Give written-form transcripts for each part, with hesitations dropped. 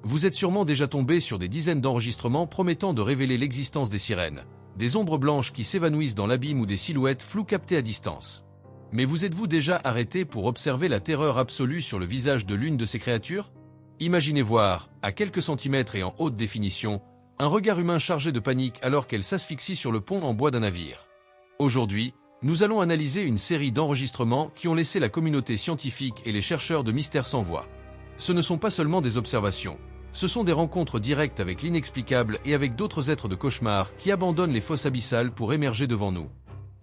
Vous êtes sûrement déjà tombé sur des dizaines d'enregistrements promettant de révéler l'existence des sirènes, des ombres blanches qui s'évanouissent dans l'abîme ou des silhouettes floues captées à distance. Mais vous êtes-vous déjà arrêté pour observer la terreur absolue sur le visage de l'une de ces créatures? Imaginez voir, à quelques centimètres et en haute définition, un regard humain chargé de panique alors qu'elle s'asphyxie sur le pont en bois d'un navire. Aujourd'hui, nous allons analyser une série d'enregistrements qui ont laissé la communauté scientifique et les chercheurs de mystère sans voix. Ce ne sont pas seulement des observations, ce sont des rencontres directes avec l'inexplicable et avec d'autres êtres de cauchemar qui abandonnent les fosses abyssales pour émerger devant nous.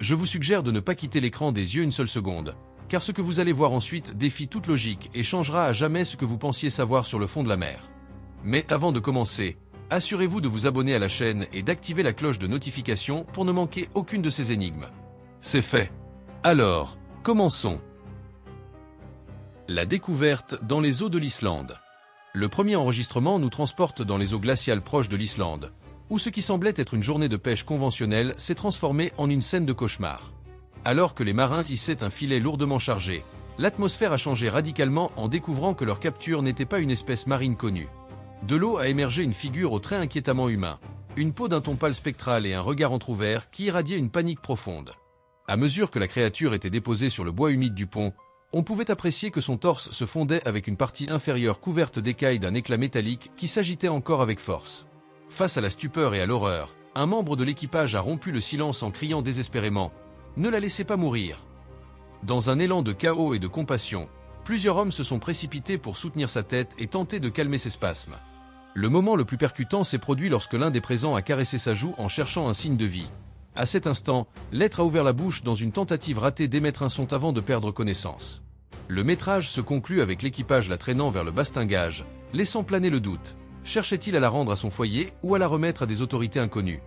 Je vous suggère de ne pas quitter l'écran des yeux une seule seconde, car ce que vous allez voir ensuite défie toute logique et changera à jamais ce que vous pensiez savoir sur le fond de la mer. Mais avant de commencer, assurez-vous de vous abonner à la chaîne et d'activer la cloche de notification pour ne manquer aucune de ces énigmes. C'est fait. Alors, commençons. La découverte dans les eaux de l'Islande. Le premier enregistrement nous transporte dans les eaux glaciales proches de l'Islande, où ce qui semblait être une journée de pêche conventionnelle s'est transformé en une scène de cauchemar. Alors que les marins tissaient un filet lourdement chargé, l'atmosphère a changé radicalement en découvrant que leur capture n'était pas une espèce marine connue. De l'eau a émergé une figure au trait inquiétamment humain, une peau d'un ton pâle spectral et un regard entrouvert qui irradiait une panique profonde. À mesure que la créature était déposée sur le bois humide du pont, on pouvait apprécier que son torse se fondait avec une partie inférieure couverte d'écailles d'un éclat métallique qui s'agitait encore avec force. Face à la stupeur et à l'horreur, un membre de l'équipage a rompu le silence en criant désespérément « Ne la laissez pas mourir !» Dans un élan de chaos et de compassion, plusieurs hommes se sont précipités pour soutenir sa tête et tenter de calmer ses spasmes. Le moment le plus percutant s'est produit lorsque l'un des présents a caressé sa joue en cherchant un signe de vie. À cet instant, l'être a ouvert la bouche dans une tentative ratée d'émettre un son avant de perdre connaissance. Le métrage se conclut avec l'équipage la traînant vers le bastingage, laissant planer le doute. Cherchait-il à la rendre à son foyer ou à la remettre à des autorités inconnues?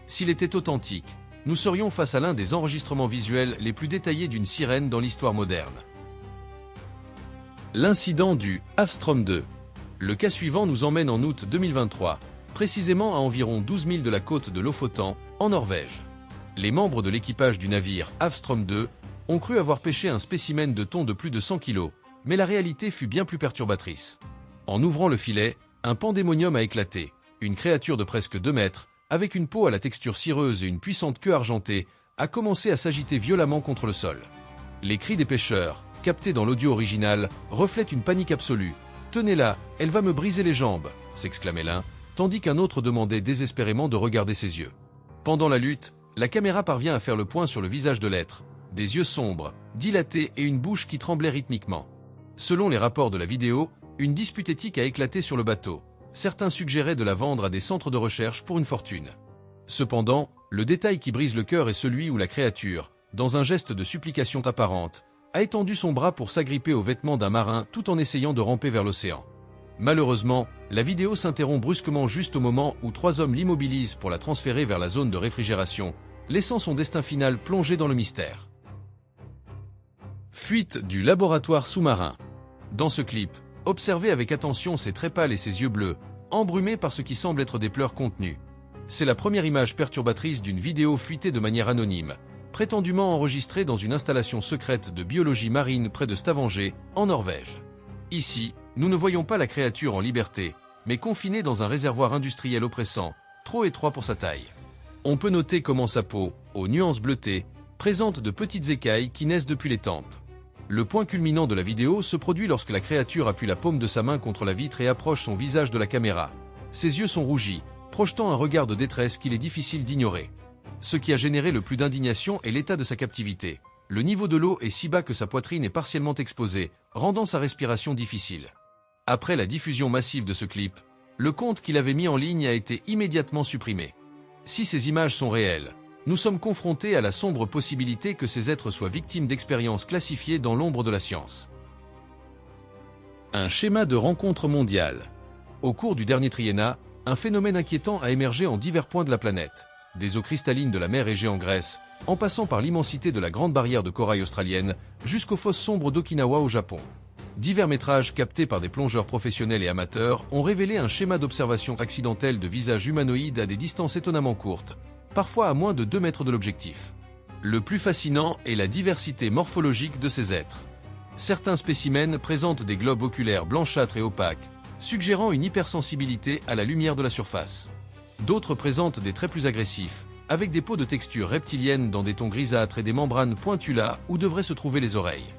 S'il était authentique, nous serions face à l'un des enregistrements visuels les plus détaillés d'une sirène dans l'histoire moderne. L'incident du Havstrom 2. Le cas suivant nous emmène en août 2023, précisément à environ 12 milles de la côte de Lofoten, en Norvège. Les membres de l'équipage du navire Havstrom 2 ont cru avoir pêché un spécimen de thon de plus de 100 kg, mais la réalité fut bien plus perturbatrice. En ouvrant le filet, un pandémonium a éclaté, une créature de presque 2 mètres, avec une peau à la texture cireuse et une puissante queue argentée, a commencé à s'agiter violemment contre le sol. Les cris des pêcheurs, captés dans l'audio original, reflètent une panique absolue. « Tenez-la, elle va me briser les jambes !» s'exclamait l'un, tandis qu'un autre demandait désespérément de regarder ses yeux. Pendant la lutte, la caméra parvient à faire le point sur le visage de l'être, des yeux sombres, dilatés et une bouche qui tremblait rythmiquement. Selon les rapports de la vidéo, une dispute éthique a éclaté sur le bateau. Certains suggéraient de la vendre à des centres de recherche pour une fortune. Cependant, le détail qui brise le cœur est celui où la créature, dans un geste de supplication apparente, a étendu son bras pour s'agripper aux vêtements d'un marin tout en essayant de ramper vers l'océan. Malheureusement, la vidéo s'interrompt brusquement juste au moment où 3 hommes l'immobilisent pour la transférer vers la zone de réfrigération, laissant son destin final plongé dans le mystère. Fuite du laboratoire sous-marin. Dans ce clip, observez avec attention ses traits pâles et ses yeux bleus, embrumés par ce qui semble être des pleurs contenus. C'est la première image perturbatrice d'une vidéo fuitée de manière anonyme, prétendument enregistrée dans une installation secrète de biologie marine près de Stavanger, en Norvège. Ici, nous ne voyons pas la créature en liberté, mais confinée dans un réservoir industriel oppressant, trop étroit pour sa taille. On peut noter comment sa peau, aux nuances bleutées, présente de petites écailles qui naissent depuis les tempes. Le point culminant de la vidéo se produit lorsque la créature appuie la paume de sa main contre la vitre et approche son visage de la caméra. Ses yeux sont rougis, projetant un regard de détresse qu'il est difficile d'ignorer. Ce qui a généré le plus d'indignation est l'état de sa captivité. Le niveau de l'eau est si bas que sa poitrine est partiellement exposée, rendant sa respiration difficile. Après la diffusion massive de ce clip, le compte qu'il avait mis en ligne a été immédiatement supprimé. Si ces images sont réelles, nous sommes confrontés à la sombre possibilité que ces êtres soient victimes d'expériences classifiées dans l'ombre de la science. Un schéma de rencontre mondiale. Au cours du dernier triennat, un phénomène inquiétant a émergé en divers points de la planète, des eaux cristallines de la mer Égée en Grèce, en passant par l'immensité de la grande barrière de corail australienne, jusqu'aux fosses sombres d'Okinawa au Japon. Divers métrages captés par des plongeurs professionnels et amateurs ont révélé un schéma d'observation accidentelle de visages humanoïdes à des distances étonnamment courtes, parfois à moins de 2 mètres de l'objectif. Le plus fascinant est la diversité morphologique de ces êtres. Certains spécimens présentent des globes oculaires blanchâtres et opaques, suggérant une hypersensibilité à la lumière de la surface. D'autres présentent des traits plus agressifs, avec des peaux de texture reptilienne dans des tons grisâtres et des membranes pointues là où devraient se trouver les oreilles.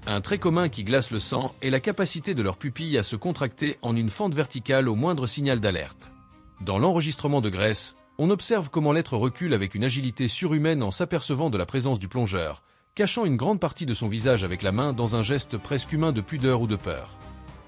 Un trait commun qui glace le sang est la capacité de leurs pupilles à se contracter en une fente verticale au moindre signal d'alerte. Dans l'enregistrement de graisse, on observe comment l'être recule avec une agilité surhumaine en s'apercevant de la présence du plongeur, cachant une grande partie de son visage avec la main dans un geste presque humain de pudeur ou de peur.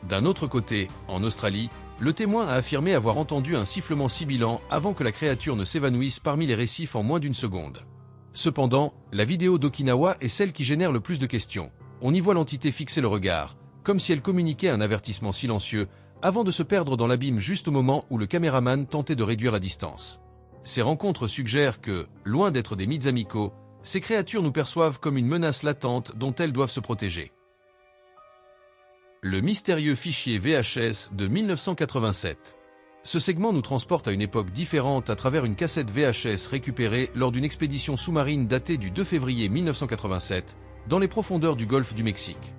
D'un autre côté, en Australie, le témoin a affirmé avoir entendu un sifflement sibilant avant que la créature ne s'évanouisse parmi les récifs en moins d'une seconde. Cependant, la vidéo d'Okinawa est celle qui génère le plus de questions. On y voit l'entité fixer le regard, comme si elle communiquait un avertissement silencieux, avant de se perdre dans l'abîme juste au moment où le caméraman tentait de réduire la distance. Ces rencontres suggèrent que, loin d'être des mythes amicaux, ces créatures nous perçoivent comme une menace latente dont elles doivent se protéger. Le mystérieux fichier VHS de 1987. Ce segment nous transporte à une époque différente à travers une cassette VHS récupérée lors d'une expédition sous-marine datée du 2 février 1987, dans les profondeurs du golfe du Mexique.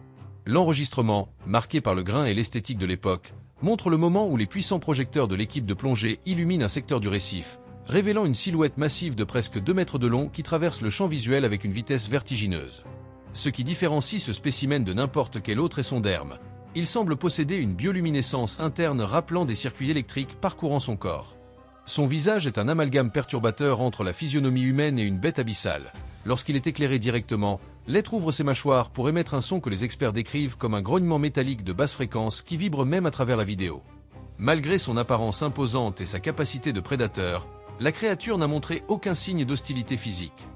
L'enregistrement, marqué par le grain et l'esthétique de l'époque, montre le moment où les puissants projecteurs de l'équipe de plongée illuminent un secteur du récif, révélant une silhouette massive de presque 2 mètres de long qui traverse le champ visuel avec une vitesse vertigineuse. Ce qui différencie ce spécimen de n'importe quel autre est son derme. Il semble posséder une bioluminescence interne rappelant des circuits électriques parcourant son corps. Son visage est un amalgame perturbateur entre la physionomie humaine et une bête abyssale. Lorsqu'il est éclairé directement, l'être ouvre ses mâchoires pour émettre un son que les experts décrivent comme un grognement métallique de basse fréquence qui vibre même à travers la vidéo. Malgré son apparence imposante et sa capacité de prédateur, la créature n'a montré aucun signe d'hostilité physique.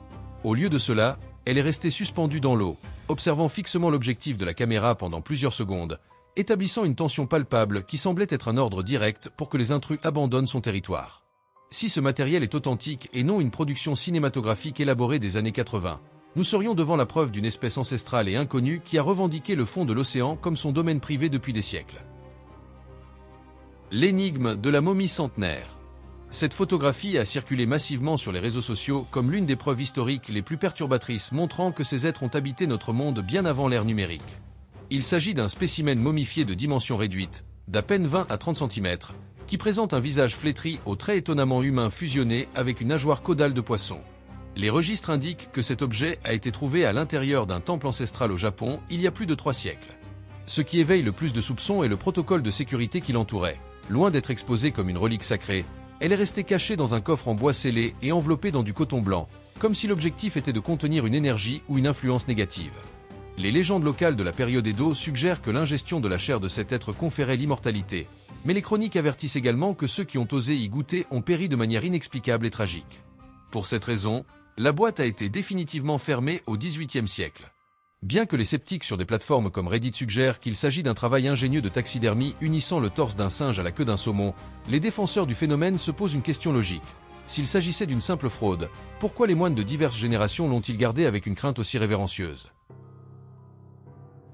Au lieu de cela, elle est restée suspendue dans l'eau, observant fixement l'objectif de la caméra pendant plusieurs secondes, établissant une tension palpable qui semblait être un ordre direct pour que les intrus abandonnent son territoire. Si ce matériel est authentique et non une production cinématographique élaborée des années 80, nous serions devant la preuve d'une espèce ancestrale et inconnue qui a revendiqué le fond de l'océan comme son domaine privé depuis des siècles. L'énigme de la momie centenaire. Cette photographie a circulé massivement sur les réseaux sociaux comme l'une des preuves historiques les plus perturbatrices montrant que ces êtres ont habité notre monde bien avant l'ère numérique. Il s'agit d'un spécimen momifié de dimensions réduites, d'à peine 20 à 30 cm, qui présente un visage flétri aux traits étonnamment humains fusionnés avec une nageoire caudale de poisson. Les registres indiquent que cet objet a été trouvé à l'intérieur d'un temple ancestral au Japon il y a plus de 3 siècles. Ce qui éveille le plus de soupçons est le protocole de sécurité qui l'entourait. Loin d'être exposé comme une relique sacrée, elle est restée cachée dans un coffre en bois scellé et enveloppée dans du coton blanc, comme si l'objectif était de contenir une énergie ou une influence négative. Les légendes locales de la période Edo suggèrent que l'ingestion de la chair de cet être conférait l'immortalité, mais les chroniques avertissent également que ceux qui ont osé y goûter ont péri de manière inexplicable et tragique. Pour cette raison, la boîte a été définitivement fermée au XVIIIe siècle. Bien que les sceptiques sur des plateformes comme Reddit suggèrent qu'il s'agit d'un travail ingénieux de taxidermie unissant le torse d'un singe à la queue d'un saumon, les défenseurs du phénomène se posent une question logique. S'il s'agissait d'une simple fraude, pourquoi les moines de diverses générations l'ont-ils gardé avec une crainte aussi révérencieuse?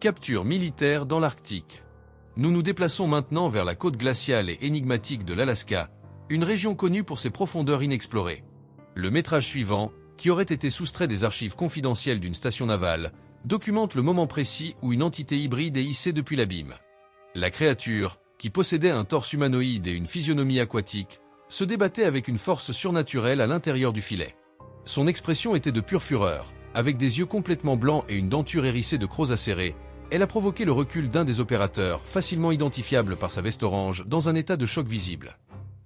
Capture militaire dans l'Arctique. Nous nous déplaçons maintenant vers la côte glaciale et énigmatique de l'Alaska, une région connue pour ses profondeurs inexplorées. Le métrage suivant, qui aurait été soustrait des archives confidentielles d'une station navale, documente le moment précis où une entité hybride est hissée depuis l'abîme. La créature, qui possédait un torse humanoïde et une physionomie aquatique, se débattait avec une force surnaturelle à l'intérieur du filet. Son expression était de pure fureur, avec des yeux complètement blancs et une denture hérissée de crocs acérés. Elle a provoqué le recul d'un des opérateurs, facilement identifiable par sa veste orange, dans un état de choc visible.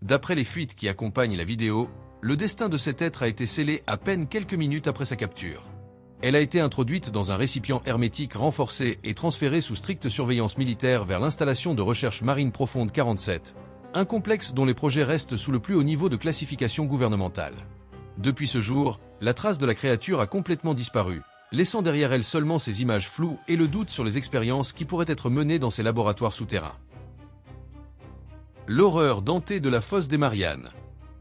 D'après les fuites qui accompagnent la vidéo, le destin de cet être a été scellé à peine quelques minutes après sa capture. Elle a été introduite dans un récipient hermétique renforcé et transférée sous stricte surveillance militaire vers l'installation de recherche marine profonde 47, un complexe dont les projets restent sous le plus haut niveau de classification gouvernementale. Depuis ce jour, la trace de la créature a complètement disparu, laissant derrière elle seulement ses images floues et le doute sur les expériences qui pourraient être menées dans ces laboratoires souterrains. L'horreur dentée de la fosse des Mariannes.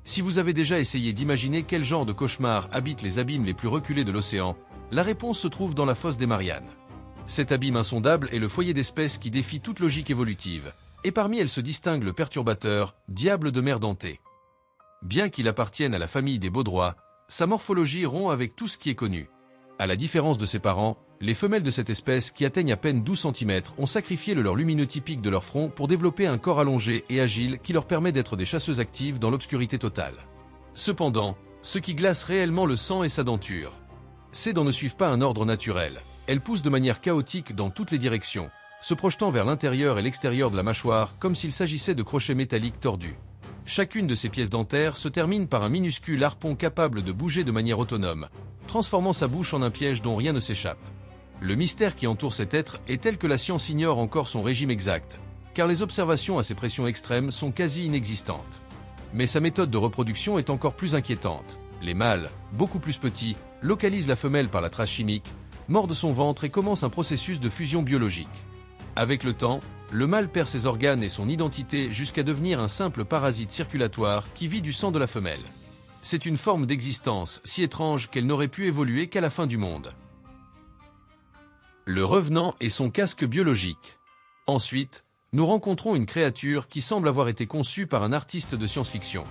Si vous avez déjà essayé d'imaginer quel genre de cauchemar habite les abîmes les plus reculés de l'océan, la réponse se trouve dans la fosse des Mariannes. Cet abîme insondable est le foyer d'espèces qui défie toute logique évolutive, et parmi elles se distingue le perturbateur, diable de mer denté. Bien qu'il appartienne à la famille des baudrois, sa morphologie rompt avec tout ce qui est connu. À la différence de ses parents, Les femelles de cette espèce, qui atteignent à peine 12 cm, ont sacrifié le leur lumineux typique de leur front pour développer un corps allongé et agile qui leur permet d'être des chasseuses actives dans l'obscurité totale. Cependant, ce qui glace réellement le sang est sa denture. Ces dents ne suivent pas un ordre naturel. Elles poussent de manière chaotique dans toutes les directions, se projetant vers l'intérieur et l'extérieur de la mâchoire comme s'il s'agissait de crochets métalliques tordus. Chacune de ces pièces dentaires se termine par un minuscule harpon capable de bouger de manière autonome, transformant sa bouche en un piège dont rien ne s'échappe. Le mystère qui entoure cet être est tel que la science ignore encore son régime exact, car les observations à ces pressions extrêmes sont quasi inexistantes. Mais sa méthode de reproduction est encore plus inquiétante. Les mâles, beaucoup plus petits, localisent la femelle par la trace chimique, mordent son ventre et commencent un processus de fusion biologique. Avec le temps, le mâle perd ses organes et son identité jusqu'à devenir un simple parasite circulatoire qui vit du sang de la femelle. C'est une forme d'existence si étrange qu'elle n'aurait pu évoluer qu'à la fin du monde. Le revenant et son casque biologique. Ensuite, nous rencontrons une créature qui semble avoir été conçue par un artiste de science-fiction.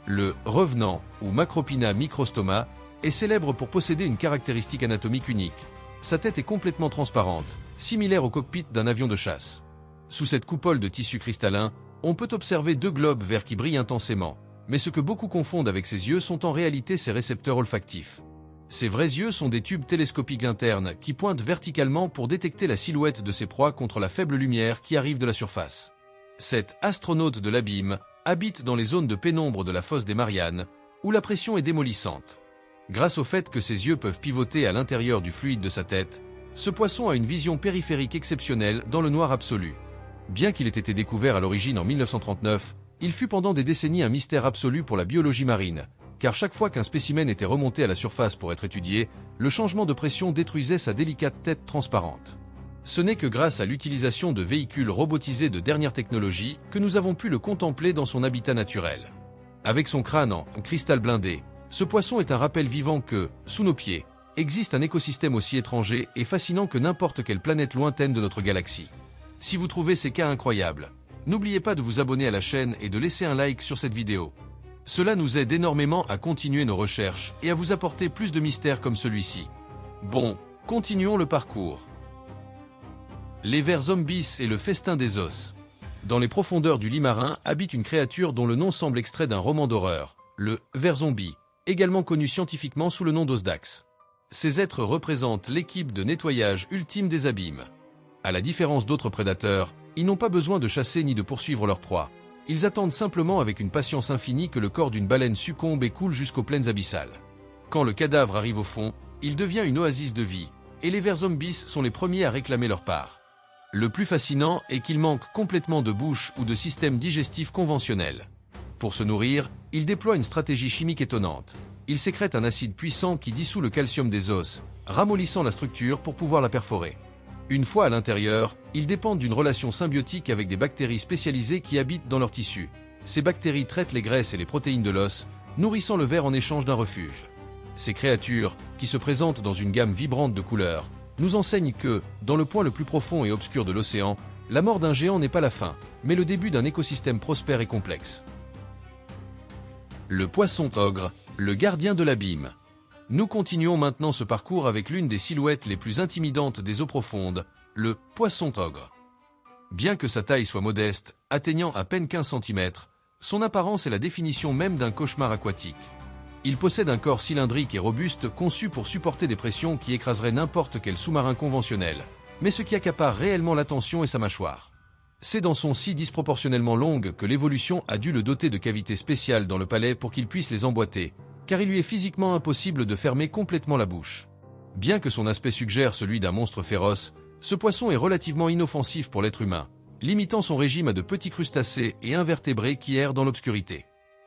Le revenant, ou Macropina microstoma, est célèbre pour posséder une caractéristique anatomique unique. Sa tête est complètement transparente, similaire au cockpit d'un avion de chasse. Sous cette coupole de tissu cristallin, on peut observer deux globes verts qui brillent intensément, mais ce que beaucoup confondent avec ses yeux sont en réalité ses récepteurs olfactifs. Ses vrais yeux sont des tubes télescopiques internes qui pointent verticalement pour détecter la silhouette de ses proies contre la faible lumière qui arrive de la surface. Cet astronaute de l'abîme habite dans les zones de pénombre de la fosse des Mariannes, où la pression est démolissante. Grâce au fait que ses yeux peuvent pivoter à l'intérieur du fluide de sa tête, ce poisson a une vision périphérique exceptionnelle dans le noir absolu. Bien qu'il ait été découvert à l'origine en 1939, il fut pendant des décennies un mystère absolu pour la biologie marine, car chaque fois qu'un spécimen était remonté à la surface pour être étudié, le changement de pression détruisait sa délicate tête transparente. Ce n'est que grâce à l'utilisation de véhicules robotisés de dernière technologie que nous avons pu le contempler dans son habitat naturel. Avec son crâne en cristal blindé, ce poisson est un rappel vivant que, sous nos pieds, existe un écosystème aussi étranger et fascinant que n'importe quelle planète lointaine de notre galaxie. Si vous trouvez ces cas incroyables, n'oubliez pas de vous abonner à la chaîne et de laisser un like sur cette vidéo. Cela nous aide énormément à continuer nos recherches et à vous apporter plus de mystères comme celui-ci. Bon, continuons le parcours. Les vers zombies et le festin des os. Dans les profondeurs du lit marin habite une créature dont le nom semble extrait d'un roman d'horreur, le ver zombie, également connu scientifiquement sous le nom d'Osdax. Ces êtres représentent l'équipe de nettoyage ultime des abîmes. À la différence d'autres prédateurs, ils n'ont pas besoin de chasser ni de poursuivre leur proie. Ils attendent simplement avec une patience infinie que le corps d'une baleine succombe et coule jusqu'aux plaines abyssales. Quand le cadavre arrive au fond, il devient une oasis de vie, et les vers zombies sont les premiers à réclamer leur part. Le plus fascinant est qu'ils manquent complètement de bouche ou de système digestif conventionnel. Pour se nourrir, ils déploient une stratégie chimique étonnante. Ils sécrètent un acide puissant qui dissout le calcium des os, ramollissant la structure pour pouvoir la perforer. Une fois à l'intérieur, ils dépendent d'une relation symbiotique avec des bactéries spécialisées qui habitent dans leurs tissus. Ces bactéries traitent les graisses et les protéines de l'os, nourrissant le ver en échange d'un refuge. Ces créatures, qui se présentent dans une gamme vibrante de couleurs, nous enseignent que, dans le point le plus profond et obscur de l'océan, la mort d'un géant n'est pas la fin, mais le début d'un écosystème prospère et complexe. Le poisson-ogre, le gardien de l'abîme. Nous continuons maintenant ce parcours avec l'une des silhouettes les plus intimidantes des eaux profondes, le poisson-ogre. Bien que sa taille soit modeste, atteignant à peine 15 cm, son apparence est la définition même d'un cauchemar aquatique. Il possède un corps cylindrique et robuste conçu pour supporter des pressions qui écraseraient n'importe quel sous-marin conventionnel, mais ce qui accapare réellement l'attention est sa mâchoire. Ses dents sont si disproportionnellement longues que l'évolution a dû le doter de cavités spéciales dans le palais pour qu'il puisse les emboîter, car il lui est physiquement impossible de fermer complètement la bouche. Bien que son aspect suggère celui d'un monstre féroce, ce poisson est relativement inoffensif pour l'être humain, limitant son régime à de petits crustacés et invertébrés qui errent dans l'obscurité.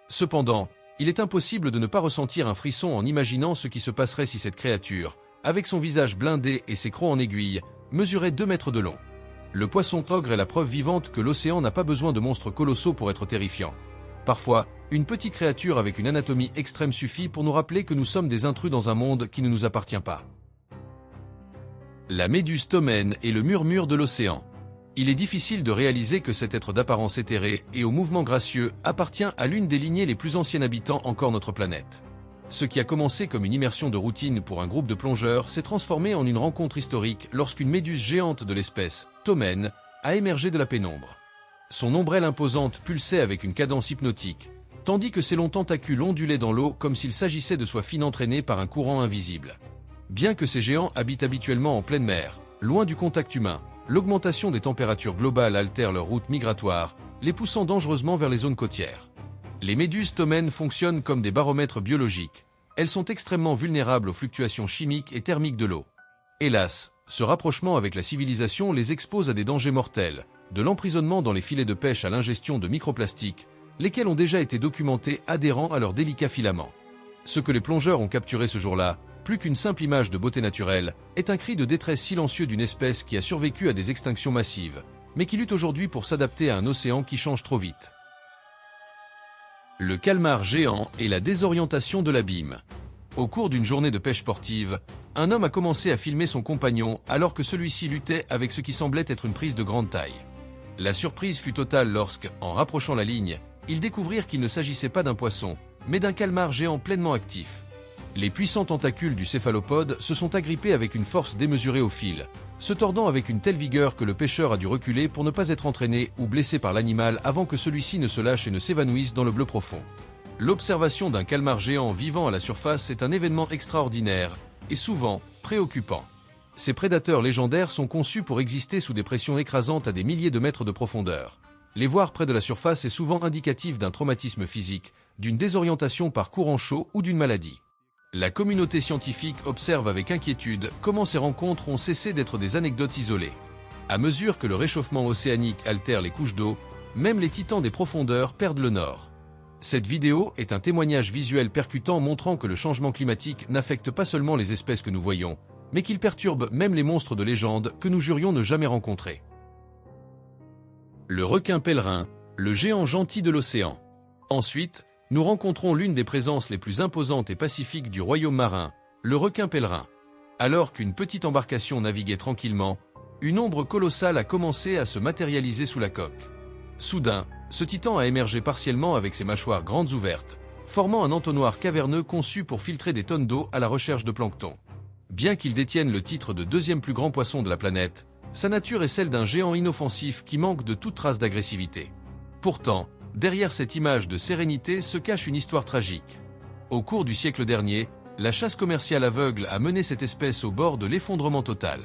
Cependant, il est impossible de ne pas ressentir un frisson en imaginant ce qui se passerait si cette créature, avec son visage blindé et ses crocs en aiguille, mesurait 2 mètres de long. Le poisson-ogre est la preuve vivante que l'océan n'a pas besoin de monstres colossaux pour être terrifiant. Parfois, une petite créature avec une anatomie extrême suffit pour nous rappeler que nous sommes des intrus dans un monde qui ne nous appartient pas. La méduse tomène et le murmure de l'océan. Il est difficile de réaliser que cet être d'apparence éthérée et au mouvement gracieux appartient à l'une des lignées les plus anciennes habitant encore notre planète. Ce qui a commencé comme une immersion de routine pour un groupe de plongeurs s'est transformé en une rencontre historique lorsqu'une méduse géante de l'espèce, Tomène, a émergé de la pénombre. Son ombrelle imposante pulsait avec une cadence hypnotique, tandis que ses longs tentacules ondulaient dans l'eau comme s'il s'agissait de soie fine entraînée par un courant invisible. Bien que ces géants habitent habituellement en pleine mer, loin du contact humain, l'augmentation des températures globales altère leur route migratoire, les poussant dangereusement vers les zones côtières. Les méduses tomènes fonctionnent comme des baromètres biologiques. Elles sont extrêmement vulnérables aux fluctuations chimiques et thermiques de l'eau. Hélas, ce rapprochement avec la civilisation les expose à des dangers mortels, de l'emprisonnement dans les filets de pêche à l'ingestion de microplastiques, lesquels ont déjà été documentés adhérents à leurs délicats filaments. Ce que les plongeurs ont capturé ce jour-là, plus qu'une simple image de beauté naturelle, est un cri de détresse silencieux d'une espèce qui a survécu à des extinctions massives, mais qui lutte aujourd'hui pour s'adapter à un océan qui change trop vite. Le calmar géant et la désorientation de l'abîme. Au cours d'une journée de pêche sportive, un homme a commencé à filmer son compagnon alors que celui-ci luttait avec ce qui semblait être une prise de grande taille. La surprise fut totale lorsque, en rapprochant la ligne, ils découvrirent qu'il ne s'agissait pas d'un poisson, mais d'un calmar géant pleinement actif. Les puissants tentacules du céphalopode se sont agrippés avec une force démesurée au fil, se tordant avec une telle vigueur que le pêcheur a dû reculer pour ne pas être entraîné ou blessé par l'animal avant que celui-ci ne se lâche et ne s'évanouisse dans le bleu profond. L'observation d'un calmar géant vivant à la surface est un événement extraordinaire et souvent préoccupant. Ces prédateurs légendaires sont conçus pour exister sous des pressions écrasantes à des milliers de mètres de profondeur. Les voir près de la surface est souvent indicatif d'un traumatisme physique, d'une désorientation par courant chaud ou d'une maladie. La communauté scientifique observe avec inquiétude comment ces rencontres ont cessé d'être des anecdotes isolées. À mesure que le réchauffement océanique altère les couches d'eau, même les titans des profondeurs perdent le nord. Cette vidéo est un témoignage visuel percutant montrant que le changement climatique n'affecte pas seulement les espèces que nous voyons, mais qu'il perturbe même les monstres de légende que nous jurions ne jamais rencontrer. Le requin pèlerin, le géant gentil de l'océan. Ensuite, nous rencontrons l'une des présences les plus imposantes et pacifiques du royaume marin, le requin pèlerin. Alors qu'une petite embarcation naviguait tranquillement, une ombre colossale a commencé à se matérialiser sous la coque. Soudain, ce titan a émergé partiellement avec ses mâchoires grandes ouvertes, formant un entonnoir caverneux conçu pour filtrer des tonnes d'eau à la recherche de plancton. Bien qu'il détienne le titre de deuxième plus grand poisson de la planète, sa nature est celle d'un géant inoffensif qui manque de toute trace d'agressivité. Pourtant, derrière cette image de sérénité se cache une histoire tragique. Au cours du siècle dernier, la chasse commerciale aveugle a mené cette espèce au bord de l'effondrement total.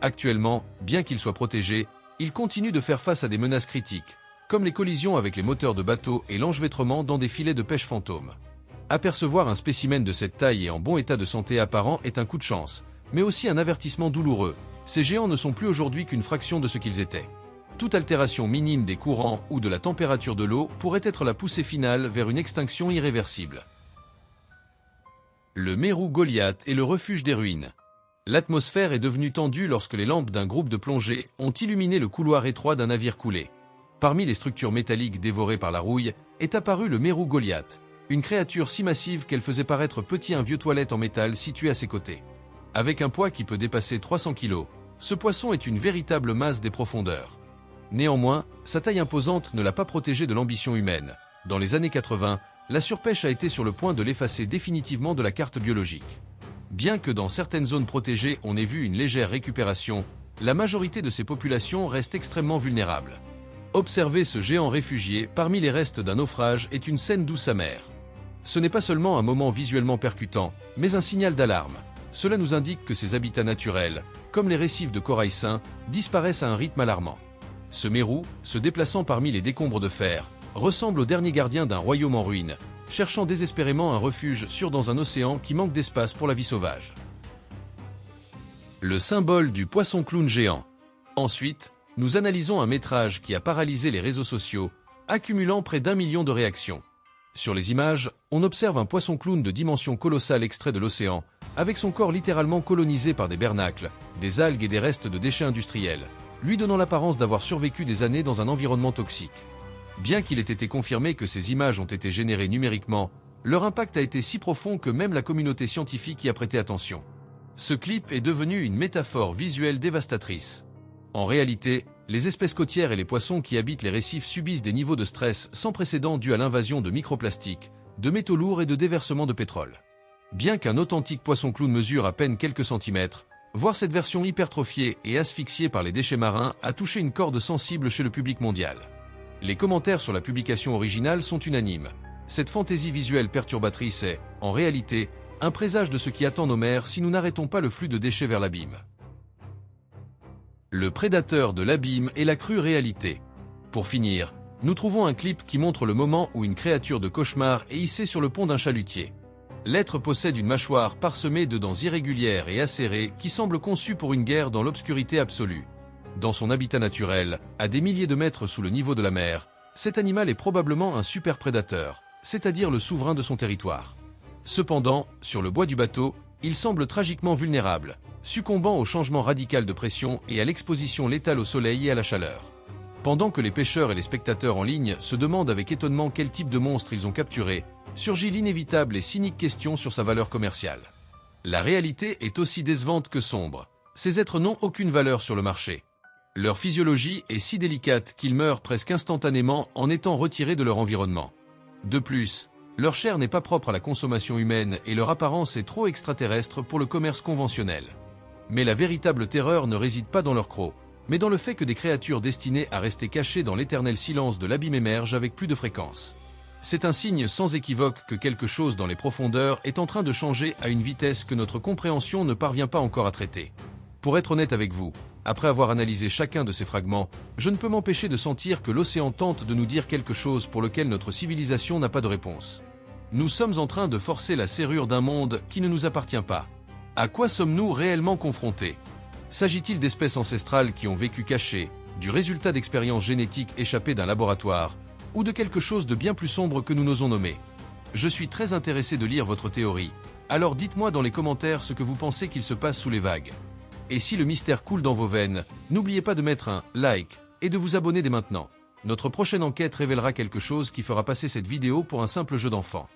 Actuellement, bien qu'il soit protégé, il continue de faire face à des menaces critiques, comme les collisions avec les moteurs de bateaux et l'enchevêtrement dans des filets de pêche fantômes. Apercevoir un spécimen de cette taille et en bon état de santé apparent est un coup de chance, mais aussi un avertissement douloureux. Ces géants ne sont plus aujourd'hui qu'une fraction de ce qu'ils étaient. Toute altération minime des courants ou de la température de l'eau pourrait être la poussée finale vers une extinction irréversible. Le Mérou Goliath est le refuge des ruines. L'atmosphère est devenue tendue lorsque les lampes d'un groupe de plongée ont illuminé le couloir étroit d'un navire coulé. Parmi les structures métalliques dévorées par la rouille, est apparu le Mérou Goliath, une créature si massive qu'elle faisait paraître petit un vieux toilette en métal situé à ses côtés. Avec un poids qui peut dépasser 300 kg, ce poisson est une véritable masse des profondeurs. Néanmoins, sa taille imposante ne l'a pas protégé de l'ambition humaine. Dans les années 80, la surpêche a été sur le point de l'effacer définitivement de la carte biologique. Bien que dans certaines zones protégées on ait vu une légère récupération, la majorité de ces populations reste extrêmement vulnérable. Observer ce géant réfugié parmi les restes d'un naufrage est une scène douce amère. Ce n'est pas seulement un moment visuellement percutant, mais un signal d'alarme. Cela nous indique que ces habitats naturels, comme les récifs de corail sain, disparaissent à un rythme alarmant. Ce mérou, se déplaçant parmi les décombres de fer, ressemble au dernier gardien d'un royaume en ruine, cherchant désespérément un refuge sûr dans un océan qui manque d'espace pour la vie sauvage. Le symbole du poisson clown géant. Ensuite, nous analysons un métrage qui a paralysé les réseaux sociaux, accumulant près d'1 million de réactions. Sur les images, on observe un poisson clown de dimension colossale extrait de l'océan, avec son corps littéralement colonisé par des bernacles, des algues et des restes de déchets industriels, lui donnant l'apparence d'avoir survécu des années dans un environnement toxique. Bien qu'il ait été confirmé que ces images ont été générées numériquement, leur impact a été si profond que même la communauté scientifique y a prêté attention. Ce clip est devenu une métaphore visuelle dévastatrice. En réalité, les espèces côtières et les poissons qui habitent les récifs subissent des niveaux de stress sans précédent dus à l'invasion de microplastiques, de métaux lourds et de déversement de pétrole. Bien qu'un authentique poisson clown mesure à peine quelques centimètres, voir cette version hypertrophiée et asphyxiée par les déchets marins a touché une corde sensible chez le public mondial. Les commentaires sur la publication originale sont unanimes. Cette fantaisie visuelle perturbatrice est, en réalité, un présage de ce qui attend nos mers si nous n'arrêtons pas le flux de déchets vers l'abîme. Le prédateur de l'abîme est la crue réalité. Pour finir, nous trouvons un clip qui montre le moment où une créature de cauchemar est hissée sur le pont d'un chalutier. L'être possède une mâchoire parsemée de dents irrégulières et acérées qui semblent conçues pour une guerre dans l'obscurité absolue. Dans son habitat naturel, à des milliers de mètres sous le niveau de la mer, cet animal est probablement un super prédateur, c'est-à-dire le souverain de son territoire. Cependant, sur le bois du bateau, il semble tragiquement vulnérable, succombant au changement radical de pression et à l'exposition létale au soleil et à la chaleur. Pendant que les pêcheurs et les spectateurs en ligne se demandent avec étonnement quel type de monstre ils ont capturé, surgit l'inévitable et cynique question sur sa valeur commerciale. La réalité est aussi décevante que sombre. Ces êtres n'ont aucune valeur sur le marché. Leur physiologie est si délicate qu'ils meurent presque instantanément en étant retirés de leur environnement. De plus, leur chair n'est pas propre à la consommation humaine et leur apparence est trop extraterrestre pour le commerce conventionnel. Mais la véritable terreur ne réside pas dans leur croc, mais dans le fait que des créatures destinées à rester cachées dans l'éternel silence de l'abîme émergent avec plus de fréquence. C'est un signe sans équivoque que quelque chose dans les profondeurs est en train de changer à une vitesse que notre compréhension ne parvient pas encore à traiter. Pour être honnête avec vous, après avoir analysé chacun de ces fragments, je ne peux m'empêcher de sentir que l'océan tente de nous dire quelque chose pour lequel notre civilisation n'a pas de réponse. Nous sommes en train de forcer la serrure d'un monde qui ne nous appartient pas. À quoi sommes-nous réellement confrontés ? S'agit-il d'espèces ancestrales qui ont vécu cachées, du résultat d'expériences génétiques échappées d'un laboratoire, ou de quelque chose de bien plus sombre que nous n'osons nommer? Je suis très intéressé de lire votre théorie, alors dites-moi dans les commentaires ce que vous pensez qu'il se passe sous les vagues. Et si le mystère coule dans vos veines, n'oubliez pas de mettre un like et de vous abonner dès maintenant. Notre prochaine enquête révélera quelque chose qui fera passer cette vidéo pour un simple jeu d'enfant.